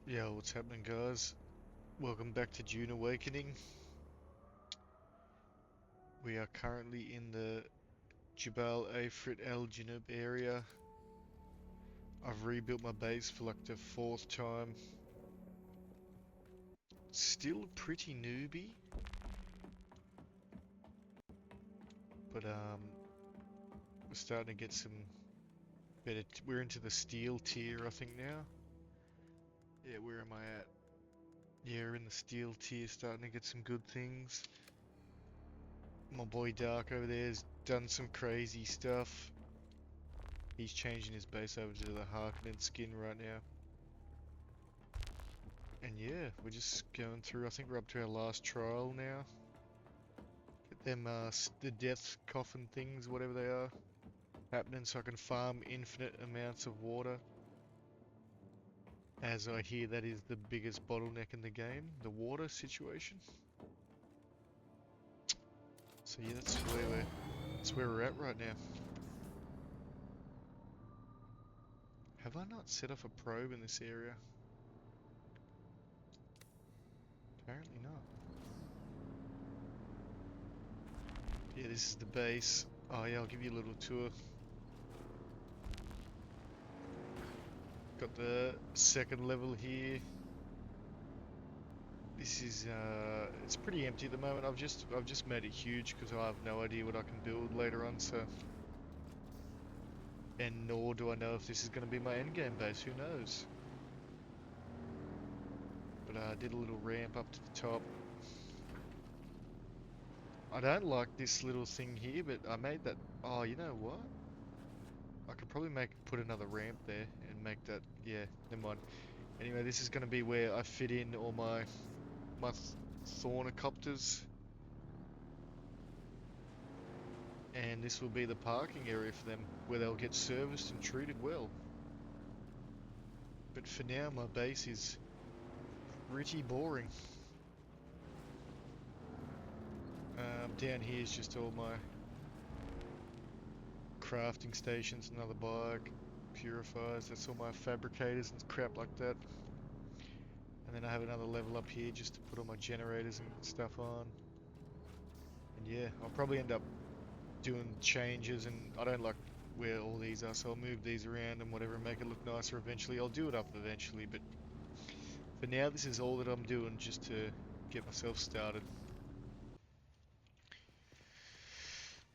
Yo, what's happening, guys? Welcome back to Dune Awakening. We are currently in the Jabal Afrit El Junub area. I've rebuilt my base for like the fourth time. Still pretty newbie, but we're starting to get some better. We're into the steel tier, I think now. Yeah, where am I at? Yeah, we're in the steel tier, starting to get some good things. My boy Dark over there's done some crazy stuff. He's changing his base over to the Harkonnen skin right now. And yeah, we're just going through. I think we're up to our last trial now. Get them, the death coffin things, whatever they are, happening so I can farm infinite amounts of water. As I hear that is the biggest bottleneck in the game, the water situation. So yeah, that's where we're at right now. Have I not set off a probe in this area? Apparently not. Yeah, this is the base. Oh yeah, I'll give you a little tour. Got the second level here. This is it's pretty empty at the moment. I've just made it huge because I have no idea what I can build later on. So, and nor do I know if this is going to be my endgame base. Who knows? But I did a little ramp up to the top. I don't like this little thing here, but I made that. Oh, you know what? I could probably put another ramp there and make that. Yeah, never mind. Anyway, this is going to be where I fit in all my thornicopters. And this will be the parking area for them, where they'll get serviced and treated well. But for now, my base is pretty boring. Down here is just all my crafting stations, another bike, purifiers, that's all my fabricators and crap like that. And then I have another level up here just to put all my generators and stuff on. And yeah, I'll probably end up doing changes, and I don't like where all these are, so I'll move these around and whatever, make it look nicer eventually. I'll do it up eventually, but for now this is all that I'm doing just to get myself started.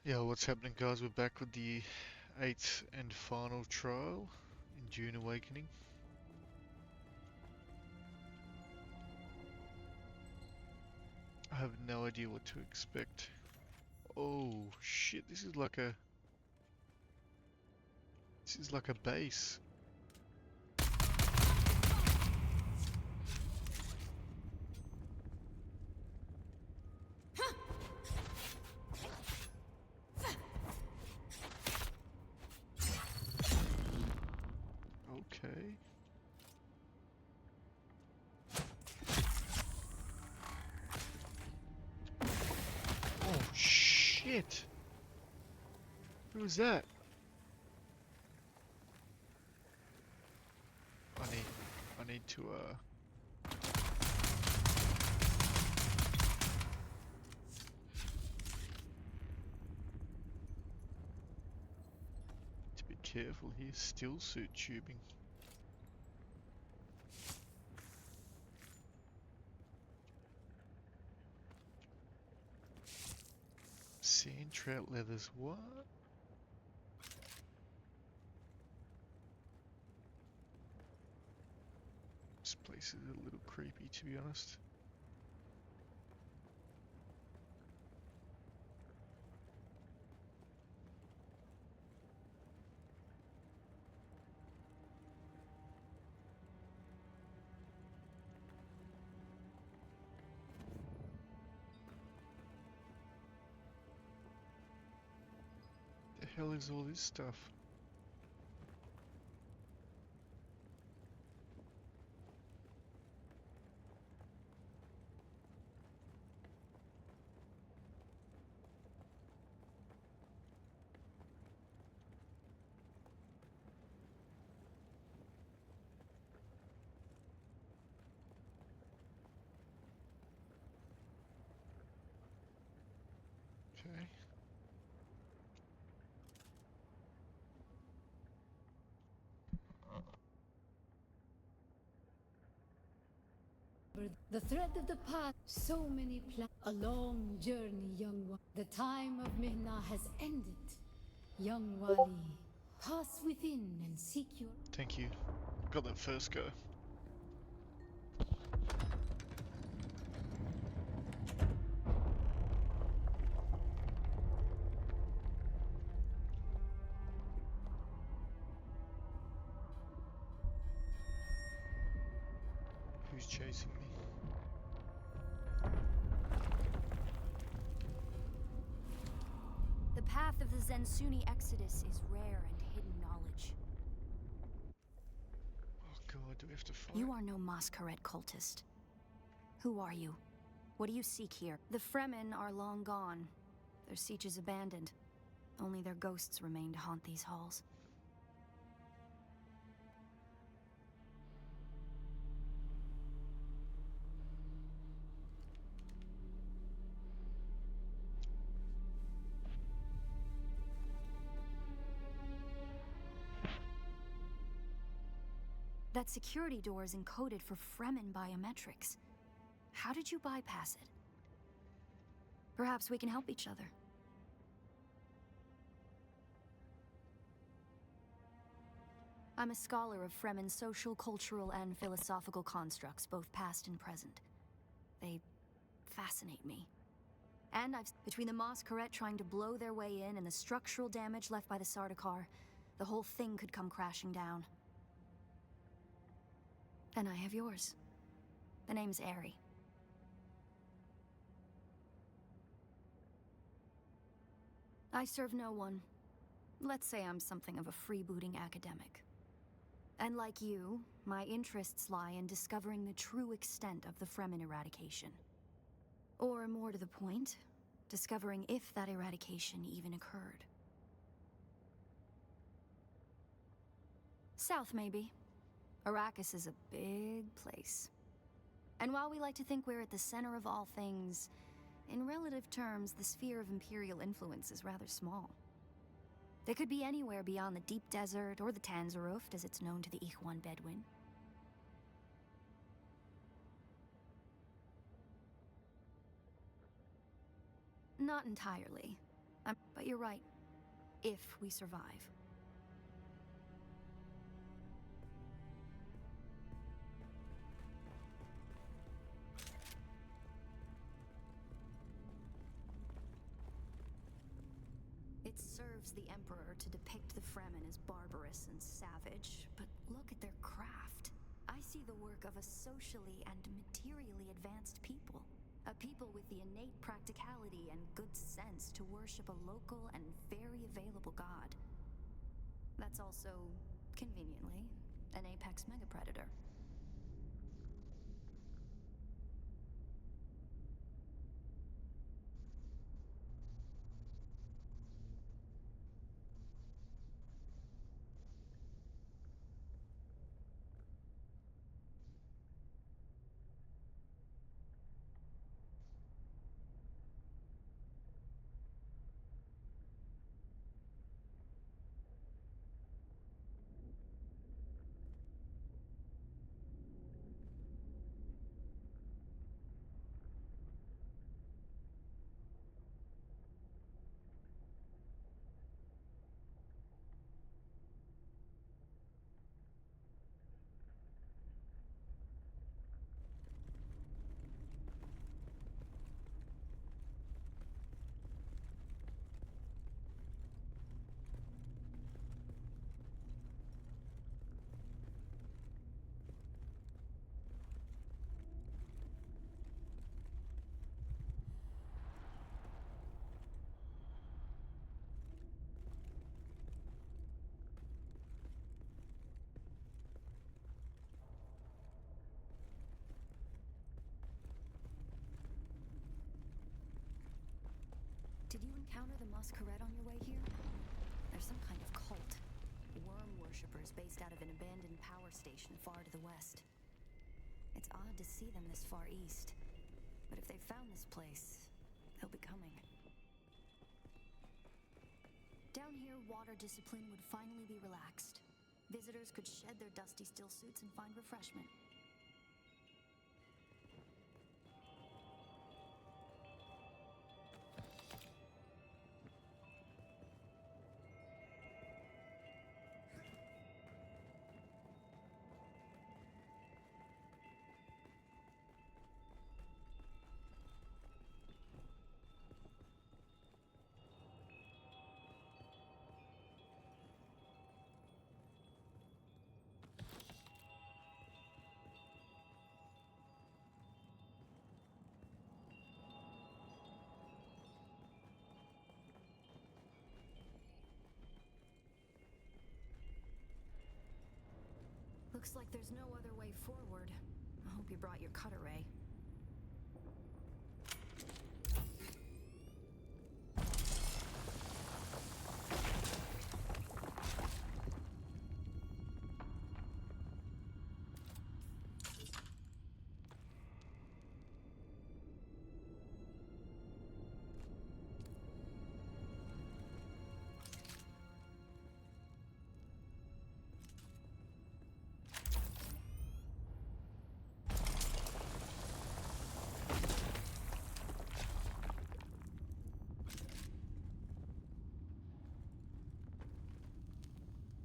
Yeah, what's happening, guys? We're back with the 8th and final trial in Dune Awakening. I have no idea what to expect. Oh shit, this is like a base. Okay. Oh shit. Who was that? I need to be careful here. Still suit tubing. Sand trout leathers, what? This place is a little creepy, to be honest. The hell is all this stuff? The thread of the path, so many plans. A long journey, young one. The time of Mihna has ended. Young Wali, pass within and seek your... Thank you. Got that first go. Who's chasing me? The path of the Zensuni Exodus is rare and hidden knowledge. Oh god, do we have to fight? You are no Masquerade cultist. Who are you? What do you seek here? The Fremen are long gone. Their siege is abandoned. Only their ghosts remain to haunt these halls. That security door is encoded for Fremen biometrics. How did you bypass it? Perhaps we can help each other. I'm a scholar of Fremen social, cultural, and philosophical constructs, both past and present. They fascinate me. And between the Masquerade trying to blow their way in and the structural damage left by the Sardaukar, the whole thing could come crashing down. And I have yours. The name's Aerie. I serve no one. Let's say I'm something of a freebooting academic. And like you, my interests lie in discovering the true extent of the Fremen eradication. Or more to the point, discovering if that eradication even occurred. South, maybe. Arrakis is a big place. And while we like to think we're at the center of all things, in relative terms, the sphere of Imperial influence is rather small. They could be anywhere beyond the deep desert or the Tanzaruft, as it's known to the Ikhwan Bedouin. Not entirely. But you're right. If we survive. It serves the Emperor to depict the Fremen as barbarous and savage, but look at their craft. I see the work of a socially and materially advanced people. A people with the innate practicality and good sense to worship a local and very available god. That's also, conveniently, an apex megapredator. Did you encounter the Masquerade on your way here? They're some kind of cult. Worm worshippers based out of an abandoned power station far to the west. It's odd to see them this far east. But if they've found this place, they'll be coming. Down here, water discipline would finally be relaxed. Visitors could shed their dusty still suits and find refreshment. Looks like there's no other way forward. I hope you brought your cutter ray.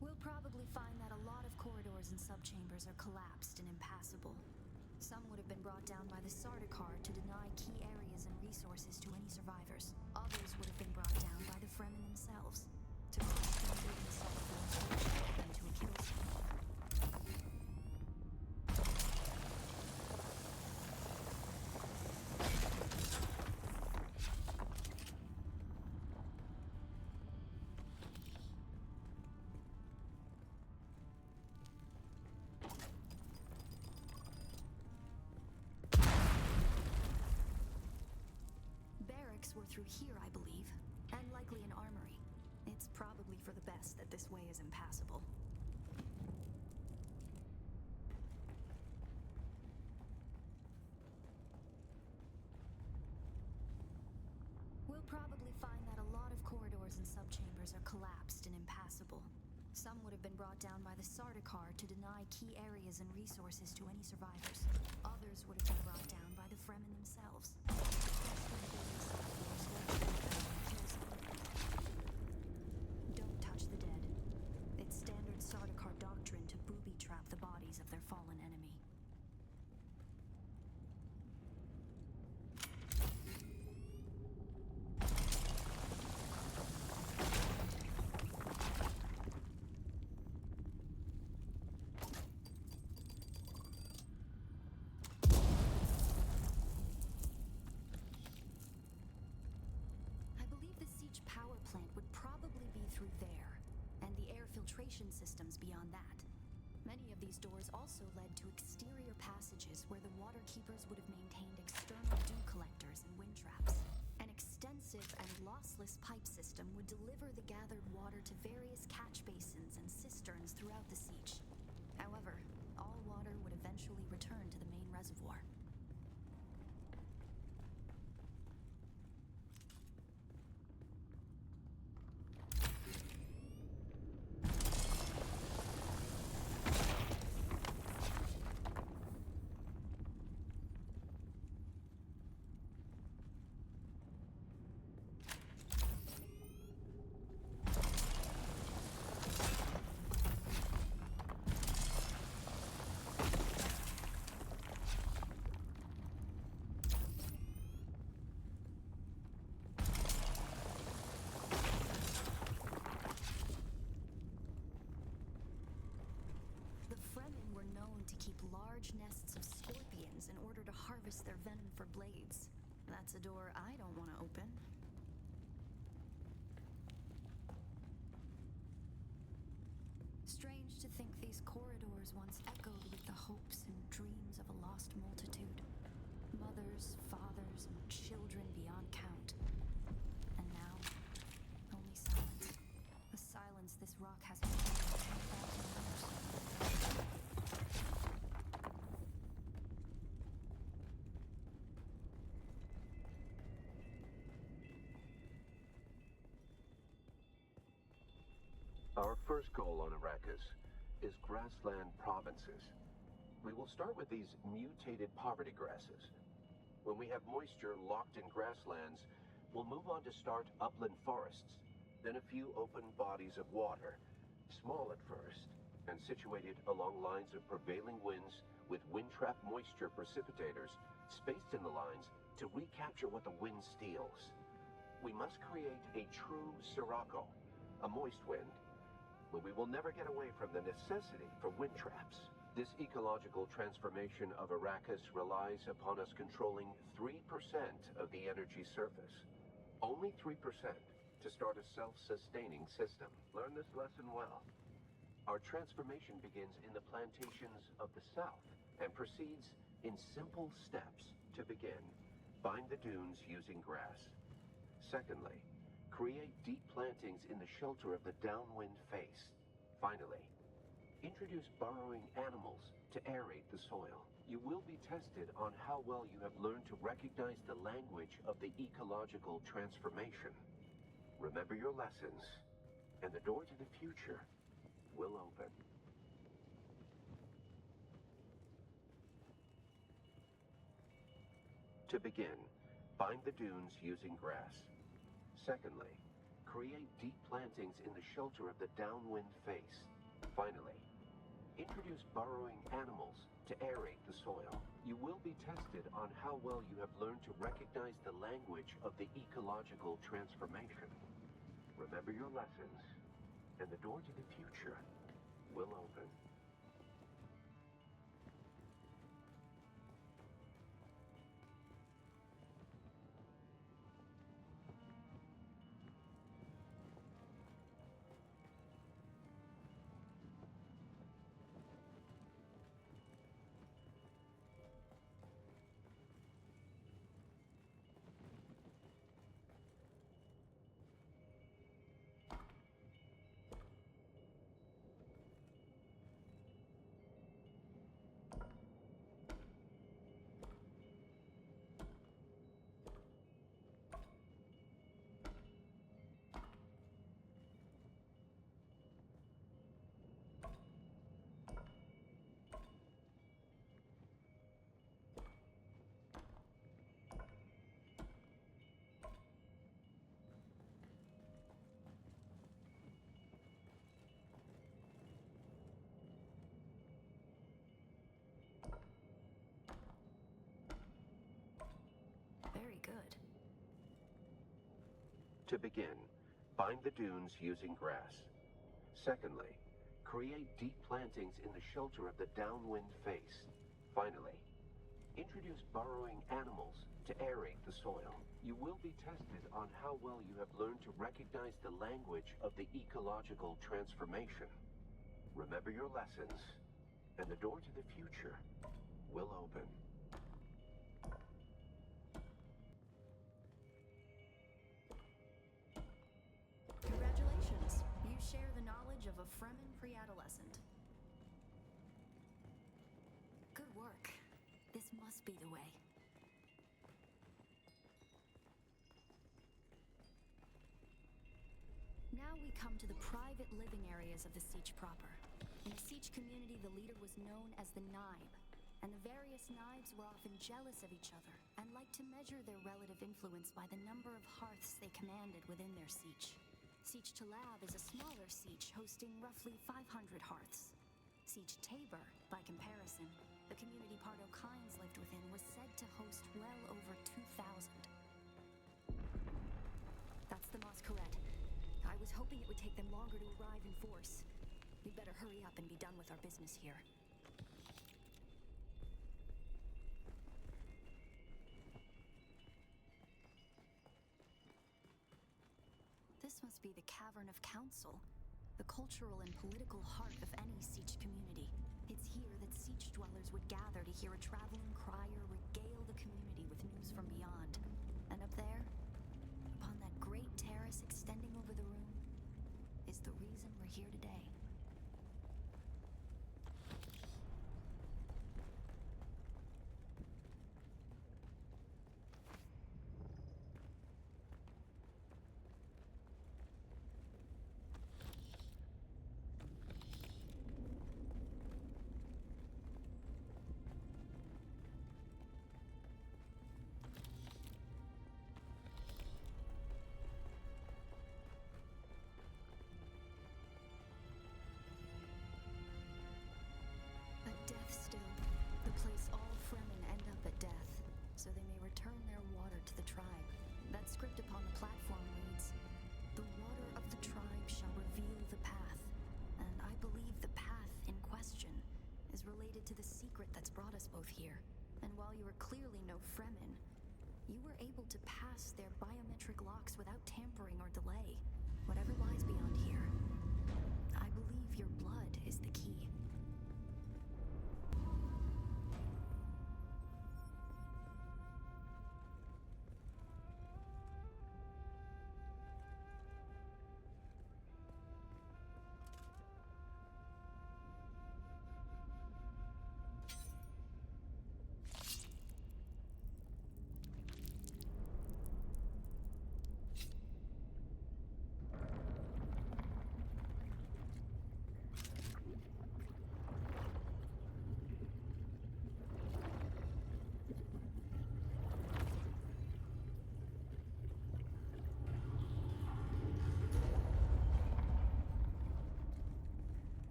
We'll probably find that a lot of corridors and subchambers are collapsed and impassable. Some would have been brought down by the Sardaukar to deny key areas and resources to any survivors. Others would have been brought down by the Fremen themselves, to crush them through the assault force or shove them to a kill zone. Were through here, I believe, and likely an armory. It's probably for the best that this way is impassable. We'll probably find that a lot of corridors and subchambers are collapsed and impassable. Some would have been brought down by the Sardaukar to deny key areas and resources to any survivors. Others would have been brought down by the Fremen themselves. Don't touch the dead. It's standard Sardaukar doctrine to booby-trap the bodies of their fallen enemy. Power plant would probably be through there, and the air filtration systems beyond that. Many of these doors also led to exterior passages where the water keepers would have maintained external dew collectors and wind traps. An extensive and lossless pipe system would deliver the gathered water to various catch basins and cisterns throughout the siege. However, all water would eventually return to the main reservoir. To keep large nests of scorpions in order to harvest their venom for blades. That's a door I don't want to open. Strange to think these corridors once echoed with the hopes and dreams of a lost multitude. Mothers, fathers, and children beyond count. And now, only silence. The silence this rock has been for 10,000 years. Our first goal on Arrakis is grassland provinces. We will start with these mutated poverty grasses. When we have moisture locked in grasslands, we'll move on to start upland forests, then a few open bodies of water, small at first, and situated along lines of prevailing winds with wind-trap moisture precipitators spaced in the lines to recapture what the wind steals. We must create a true sirocco, a moist wind, but we will never get away from the necessity for wind traps. This ecological transformation of Arrakis relies upon us controlling 3% of the energy surface. Only 3% to start a self-sustaining system. Learn this lesson well. Our transformation begins in the plantations of the south and proceeds in simple steps. To begin, bind the dunes using grass. Secondly, create deep plantings in the shelter of the downwind face. Finally, introduce burrowing animals to aerate the soil. You will be tested on how well you have learned to recognize the language of the ecological transformation. Remember your lessons, and the door to the future will open. To begin, bind the dunes using grass. Secondly, create deep plantings in the shelter of the downwind face. Finally, introduce burrowing animals to aerate the soil. You will be tested on how well you have learned to recognize the language of the ecological transformation. Remember your lessons, and the door to the future will open. Very good. To begin, bind the dunes using grass. Secondly, create deep plantings in the shelter of the downwind face. Finally, introduce burrowing animals to aerate the soil. You will be tested on how well you have learned to recognize the language of the ecological transformation. Remember your lessons, and the door to the future will open. Congratulations. You share the knowledge of a Fremen pre-adolescent. Good work. This must be the way. Now we come to the private living areas of the Siege proper. In the Siege community, the leader was known as the Naib, and the various Naibs were often jealous of each other and liked to measure their relative influence by the number of hearths they commanded within their Siege. Siege Talab is a smaller siege hosting roughly 500 hearths. Siege Tabor, by comparison, the community Pardo Kynes lived within, was said to host well over 2,000. That's the Masquerade. I was hoping it would take them longer to arrive in force. We'd better hurry up and be done with our business here. This must be the Cavern of Council, the cultural and political heart of any Siege community. It's here that Siege dwellers would gather to hear a traveling crier regale the community with news from beyond. And up there, upon that great terrace extending over the room, is the reason we're here today. So they may return their water to the tribe. That script upon the platform reads, "The water of the tribe shall reveal the path." And I believe the path in question is related to the secret that's brought us both here. And while you are clearly no Fremen, you were able to pass their biometric locks without tampering or delay. Whatever lies beyond here, I believe your blood is the key.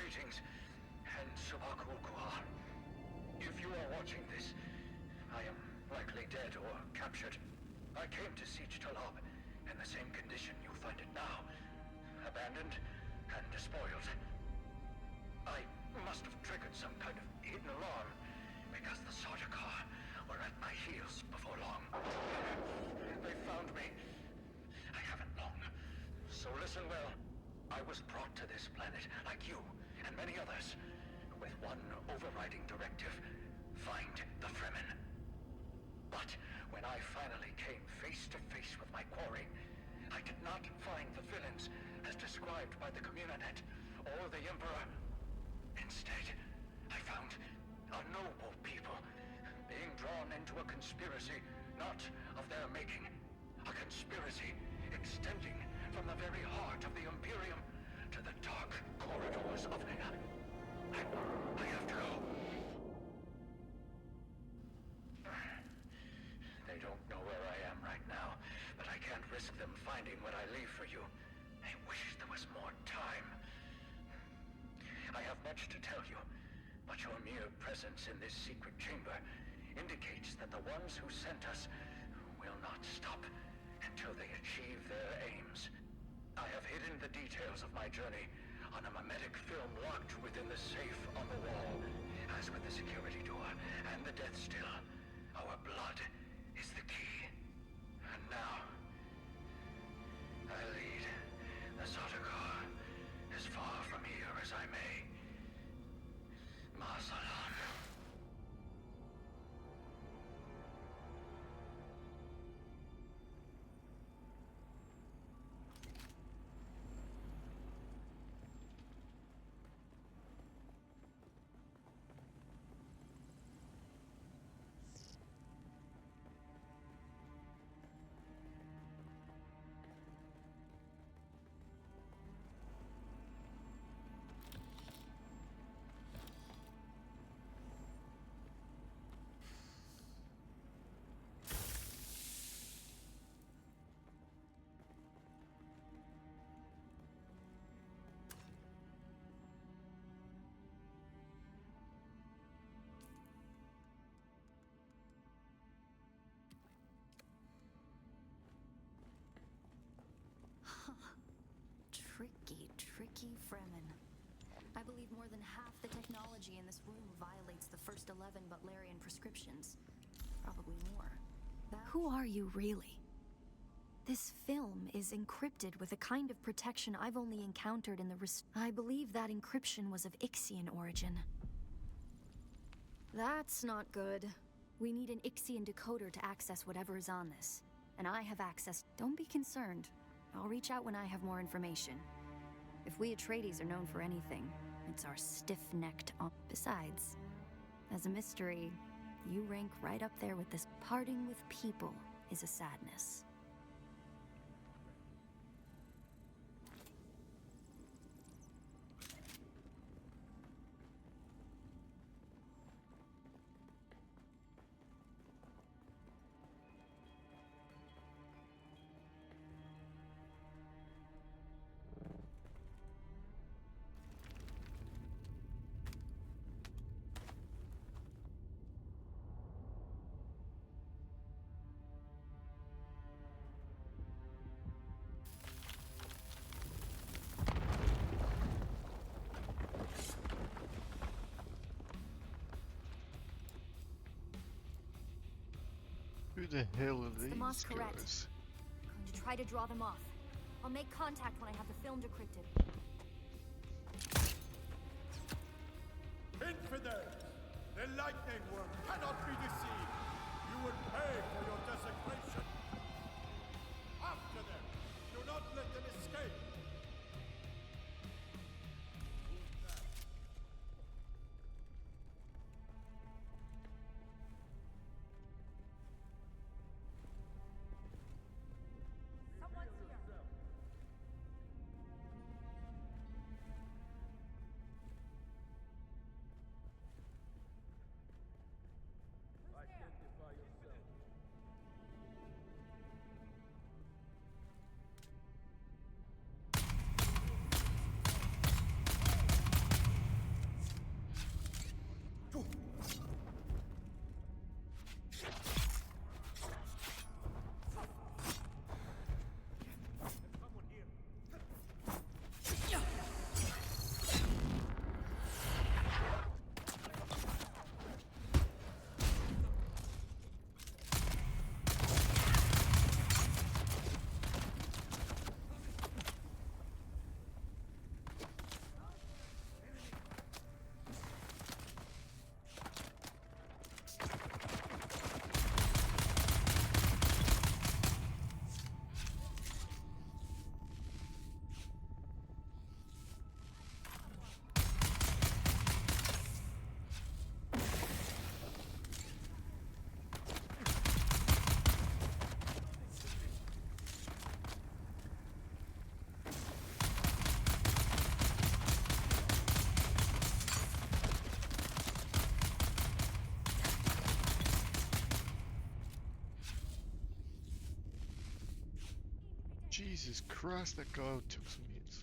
Greetings, and Subakukua. If you are watching this, I am likely dead or captured. I came to Siege Talab in the same condition you find it now. Abandoned and despoiled. I must have triggered some kind of hidden alarm, because the Sardaukar were at my heels before long. They found me. I haven't long. So listen well. I was brought to this planet, like you, and many others, with one overriding directive: find the Fremen. But when I finally came face to face with my quarry, I did not find the villains as described by the Communanet or the Emperor. Instead, I found a noble people being drawn into a conspiracy not of their making. A conspiracy extending from the very heart of the Imperium to the dark corridors of I have to go. They don't know where I am right now, but I can't risk them finding what I leave for you. I wish there was more time. I have much to tell you, but your mere presence in this secret chamber indicates that the ones who sent us will not stop until they achieve their aims. I have hidden the details of my journey on a mimetic film locked within the safe on the wall. As with the security door and the death still, our blood is the key. And now, I lead the Sardaukar as far from here as I may. Masalam. Tricky Fremen. I believe more than half the technology in this room violates the first 11 Butlerian prescriptions. Probably more. Who are you, really? This film is encrypted with a kind of protection I've only encountered in the I believe that encryption was of Ixian origin. That's not good. We need an Ixian decoder to access whatever is on this. And I have access. Don't be concerned. I'll reach out when I have more information. If we Atreides are known for anything, it's our stiff-necked Besides, as a mystery, you rank right up there with this. Parting with people is a sadness. Who the hell are It's the these Masquerade. guys? I'm going to try to draw them off. I'll make contact when I have the film decrypted. Infidels! The lightning worm cannot be deceived! You will pay for your desecration! After them! Do not let them escape! Someone's here. Identify yourself. Jesus Christ, that guy took some hits.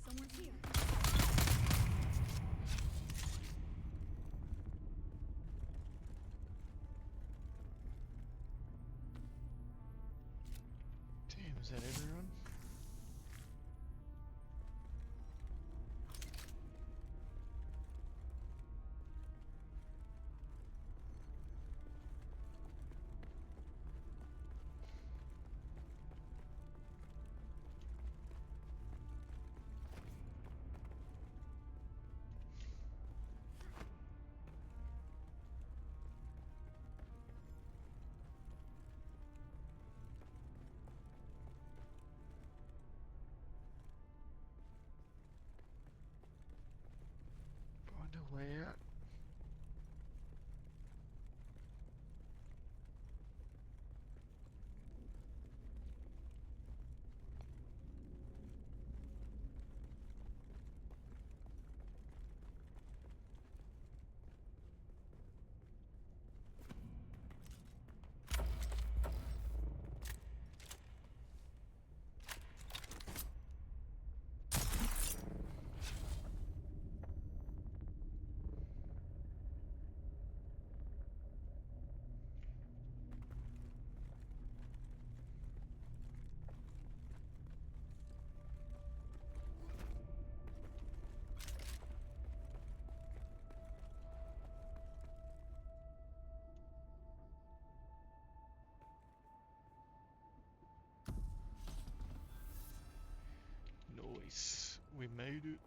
Someone's here. Damn, is that everyone? Nice. We made it.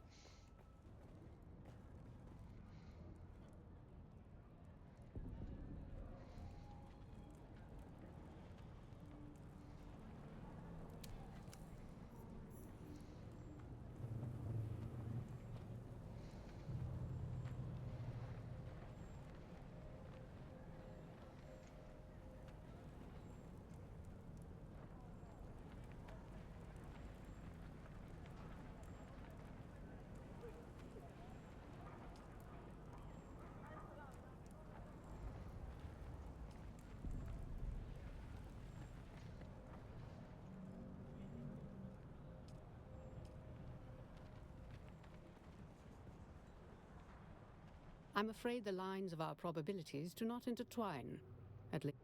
I'm afraid the lines of our probabilities do not intertwine. At least.